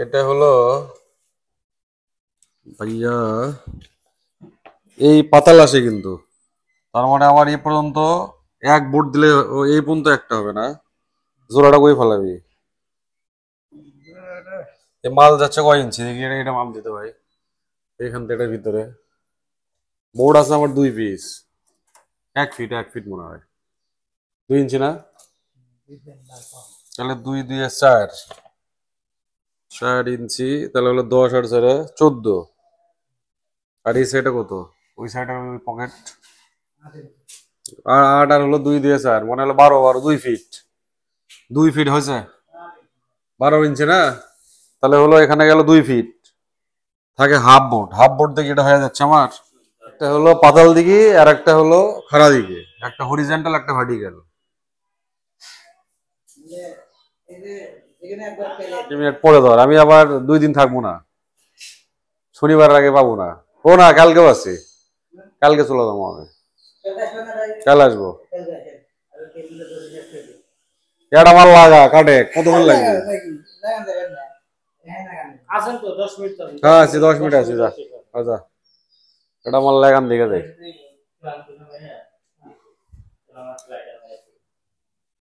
এটা হলো ভাইয়া এই পাতাল আসে কিন্তু, তার মানে আমার এই পর্যন্ত এক বোর্ড দিলে এই পর্যন্ত একটা হবে না, জোড়াটা কই ফেলাবি? এই মাল যাচ্ছে কয় ইঞ্চি দেখি, এটা মাপ দিতে ভাই। এখান থেকে এটার ভিতরে বোর্ড আছে আমার 2 পিস, 1 ফিট মনে হয়, 2 ইঞ্চি না? তাহলে 2 2 4, 4 ইঞ্চি, তাহলে হলো 10 আর 4 14। আর এই সাইডে কত? ওই সাইডে পকেট, আর 8 আর হলো 2 2 4, মনে হলো 12 2 ফিট, 2 ফিট হয়েছে, 12 ইঞ্চি না? তাহলে হলো এখানে গেল 2 ফিট, থাকে হাফ বোর্ড, হাফ বোর্ড থেকে এটা হয়ে যাচ্ছে আমার। একটা হলো পাতাল দিকে আর একটা হলো খাড়া দিকে, একটা হরিজন্টাল একটা ভার্টিক্যাল। 2 মিনিট পরে ধর, আমি আবার 2 দিন থাকবো না, শনিবার আগে পাবো না। ও না, কালকেও আছে, কালকে চলে যাবো আমি, কাল আসবো। এটা মাল লাগা কাটে কতক্ষণ লাগবে? হ্যাঁ আছি, 10 মিনিট আছি, যা যা, এটা মাল লাগান দিকে যাই।